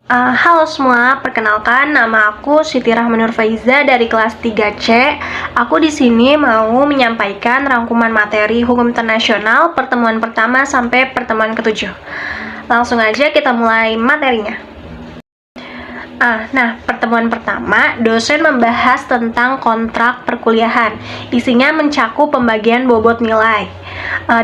Halo semua, perkenalkan nama aku Siti Rahmanur Faiza dari kelas 3C. Aku di sini mau menyampaikan rangkuman materi hukum internasional pertemuan pertama sampai pertemuan ke-7. Langsung aja kita mulai materinya. Nah, pertemuan pertama, dosen membahas tentang kontrak perkuliahan. Isinya mencakup pembagian bobot nilai,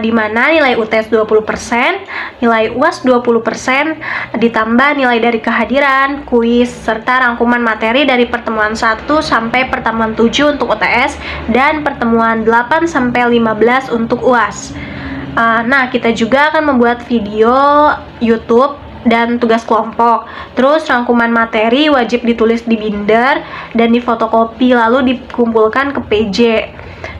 di mana nilai UTS 20%, nilai UAS 20%, ditambah nilai dari kehadiran, kuis, serta rangkuman materi dari pertemuan 1 sampai pertemuan 7 untuk UTS, dan pertemuan 8 sampai 15 untuk UAS. Nah, kita juga akan membuat video YouTube dan tugas kelompok. Terus rangkuman materi wajib ditulis di binder dan difotokopi lalu dikumpulkan ke PJ.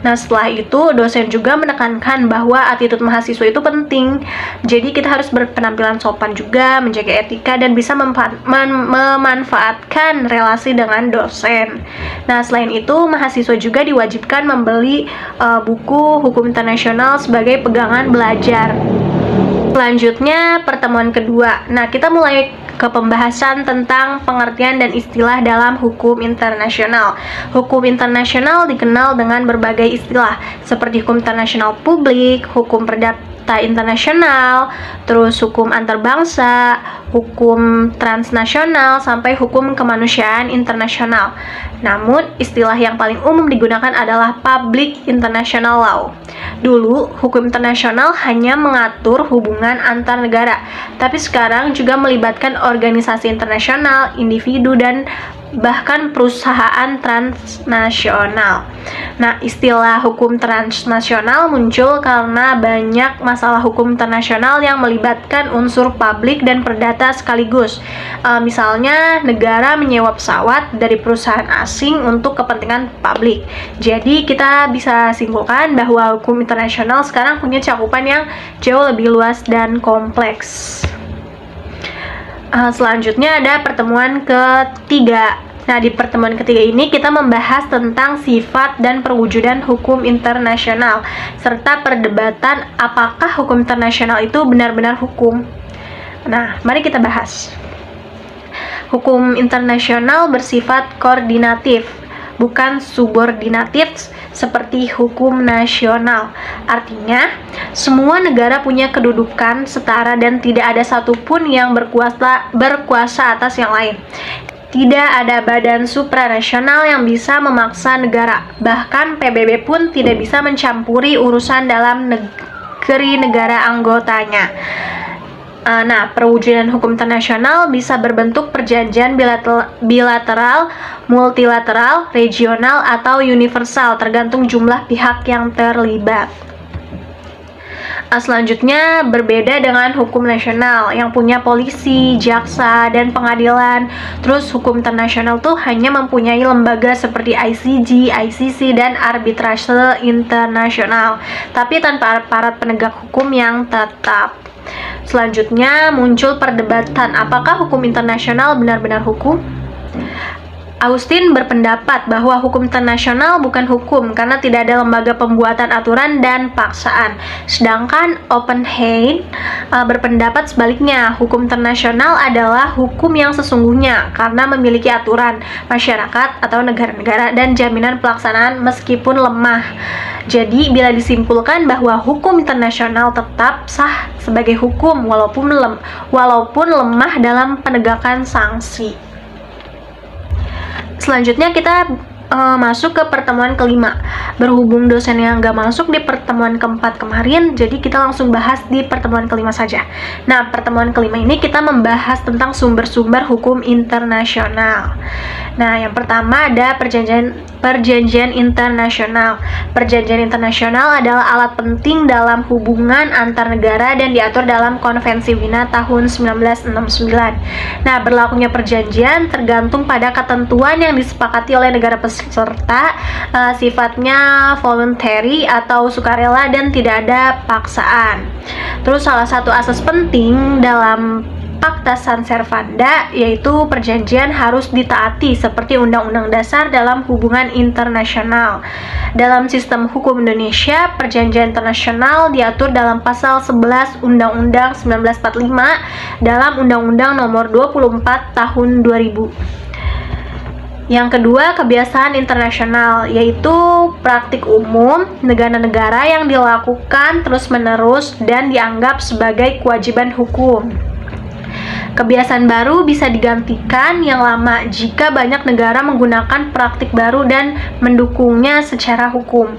Nah, setelah itu dosen juga menekankan bahwa attitude mahasiswa itu penting. Jadi kita harus berpenampilan sopan juga, menjaga etika dan bisa memanfaatkan relasi dengan dosen. Nah, selain itu mahasiswa juga diwajibkan membeli buku hukum internasional sebagai pegangan belajar. Selanjutnya, pertemuan kedua. Nah, kita mulai ke pembahasan tentang pengertian dan istilah dalam hukum internasional. Hukum internasional dikenal dengan berbagai istilah, seperti hukum internasional publik, hukum perdata internasional, terus hukum antarbangsa, hukum transnasional, sampai hukum kemanusiaan internasional. Namun, istilah yang paling umum digunakan adalah public international law. Dulu, hukum internasional hanya mengatur hubungan antar negara, tapi sekarang juga melibatkan organisasi internasional, individu, dan bahkan perusahaan transnasional. Nah, istilah hukum transnasional muncul karena banyak masalah hukum internasional yang melibatkan unsur publik dan perdata sekaligus. Misalnya, negara menyewa pesawat dari perusahaan asing untuk kepentingan publik. Jadi, kita bisa simpulkan bahwa hukum internasional sekarang punya cakupan yang jauh lebih luas dan kompleks. Selanjutnya ada pertemuan ketiga. Nah, di pertemuan ketiga ini kita membahas tentang sifat dan perwujudan hukum internasional, serta perdebatan apakah hukum internasional itu benar-benar hukum. Nah, mari kita bahas. Hukum internasional bersifat koordinatif, bukan subordinatif seperti hukum nasional. Artinya, semua negara punya kedudukan setara dan tidak ada satupun yang berkuasa atas yang lain. Tidak ada badan supranasional yang bisa memaksa negara. Bahkan PBB pun tidak bisa mencampuri urusan dalam negeri negara anggotanya. Nah, perwujudan hukum internasional bisa berbentuk perjanjian bilateral, multilateral, regional, atau universal, tergantung jumlah pihak yang terlibat. Selanjutnya, berbeda dengan hukum nasional yang punya polisi, jaksa, dan pengadilan. Terus hukum internasional tuh hanya mempunyai lembaga seperti ICJ, ICC, dan arbitrase internasional, tapi tanpa aparat penegak hukum yang tetap. Selanjutnya muncul perdebatan apakah hukum internasional benar-benar hukum? Augustine berpendapat bahwa hukum internasional bukan hukum karena tidak ada lembaga pembuatan aturan dan paksaan. Sedangkan Oppenheim berpendapat sebaliknya, hukum internasional adalah hukum yang sesungguhnya karena memiliki aturan, masyarakat atau negara-negara, dan jaminan pelaksanaan meskipun lemah. Jadi, bila disimpulkan bahwa hukum internasional tetap sah sebagai hukum walaupun lemah dalam penegakan sanksi. Selanjutnya kita masuk ke pertemuan kelima. Berhubung dosen yang nggak masuk di pertemuan keempat kemarin, jadi kita langsung bahas di pertemuan kelima saja. Nah, pertemuan kelima ini kita membahas tentang sumber-sumber hukum internasional. Nah, yang pertama ada perjanjian internasional. Perjanjian internasional adalah alat penting dalam hubungan antar negara dan diatur dalam Konvensi Wina tahun 1969. Nah, berlakunya perjanjian tergantung pada ketentuan yang disepakati oleh negara peserta, sifatnya voluntary atau sukarela dan tidak ada paksaan. Terus salah satu asas penting dalam Pacta Sunt Servanda, yaitu perjanjian harus ditaati seperti Undang-Undang Dasar dalam hubungan internasional. Dalam sistem hukum Indonesia, perjanjian internasional diatur dalam pasal 11 Undang-Undang 1945 dalam Undang-Undang Nomor 24 Tahun 2000. Yang kedua, kebiasaan internasional, yaitu praktik umum negara-negara yang dilakukan terus-menerus dan dianggap sebagai kewajiban hukum. Kebiasaan baru bisa digantikan yang lama jika banyak negara menggunakan praktik baru dan mendukungnya secara hukum.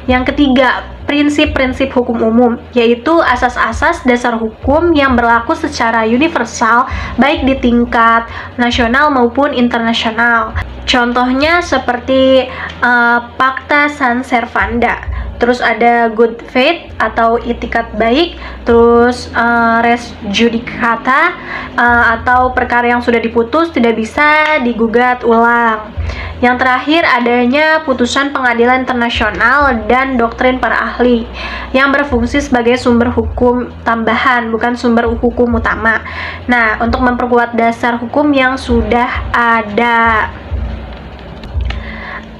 Yang ketiga, prinsip-prinsip hukum umum, yaitu asas-asas dasar hukum yang berlaku secara universal baik di tingkat nasional maupun internasional. Contohnya seperti Pacta Sunt Servanda. Terus ada good faith atau itikat baik, terus res judicata atau perkara yang sudah diputus tidak bisa digugat ulang. Yang terakhir adanya putusan pengadilan internasional dan doktrin para ahli yang berfungsi sebagai sumber hukum tambahan, bukan sumber hukum utama. Nah, untuk memperkuat dasar hukum yang sudah ada.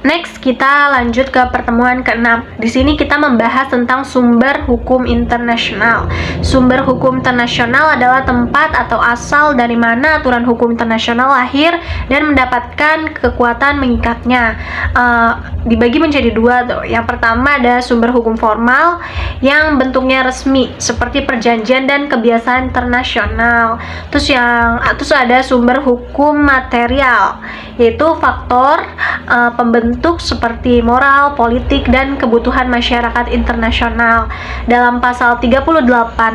Next, kita lanjut ke pertemuan ke-6. Di sini kita membahas tentang sumber hukum internasional. Sumber hukum internasional adalah tempat atau asal dari mana aturan hukum internasional lahir dan mendapatkan kekuatan mengikatnya. Dibagi menjadi dua tuh. Yang pertama ada sumber hukum formal yang bentuknya resmi seperti perjanjian dan kebiasaan internasional. Terus ada sumber hukum material, yaitu faktor pembentuk seperti moral, politik, dan kebutuhan masyarakat internasional. Dalam pasal 38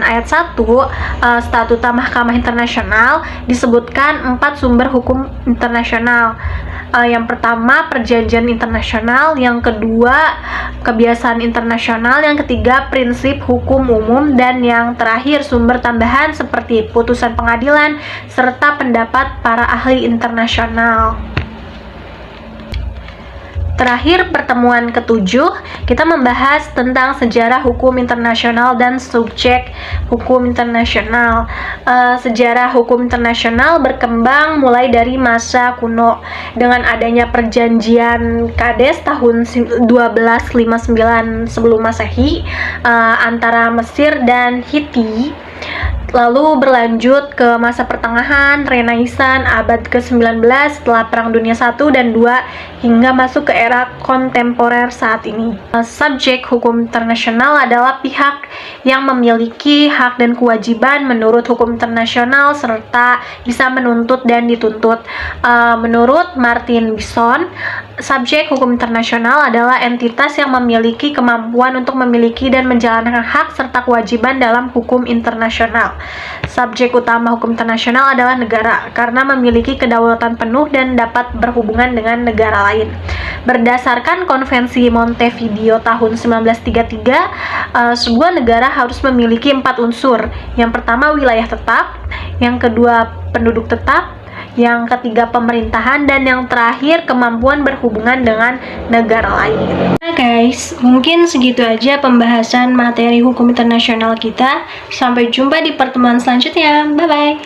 ayat 1 Statuta Mahkamah Internasional disebutkan 4 sumber hukum internasional. Yang pertama perjanjian internasional, yang kedua kebiasaan internasional, yang ketiga prinsip hukum umum, dan yang terakhir sumber tambahan seperti putusan pengadilan serta pendapat para ahli internasional. Terakhir, pertemuan ke-7, kita membahas tentang sejarah hukum internasional dan subjek hukum internasional. Sejarah hukum internasional berkembang mulai dari masa kuno dengan adanya perjanjian Kades tahun 1259 sebelum Masehi antara Mesir dan Hiti. Lalu berlanjut ke masa pertengahan, Renaissance, abad ke-19 setelah Perang Dunia I dan II hingga masuk ke era kontemporer saat ini. Subjek hukum internasional adalah pihak yang memiliki hak dan kewajiban menurut hukum internasional serta bisa menuntut dan dituntut. Menurut Martin Bison, subjek hukum internasional adalah entitas yang memiliki kemampuan untuk memiliki dan menjalankan hak serta kewajiban dalam hukum internasional. Subjek utama hukum internasional adalah negara karena memiliki kedaulatan penuh dan dapat berhubungan dengan negara lain. Berdasarkan Konvensi Montevideo tahun 1933, sebuah negara harus memiliki 4 unsur. Yang pertama wilayah tetap, yang kedua penduduk tetap, yang ketiga pemerintahan, dan yang terakhir kemampuan berhubungan dengan negara lain. Nah guys, mungkin segitu aja pembahasan materi hukum internasional kita. Sampai jumpa di pertemuan selanjutnya. Bye bye.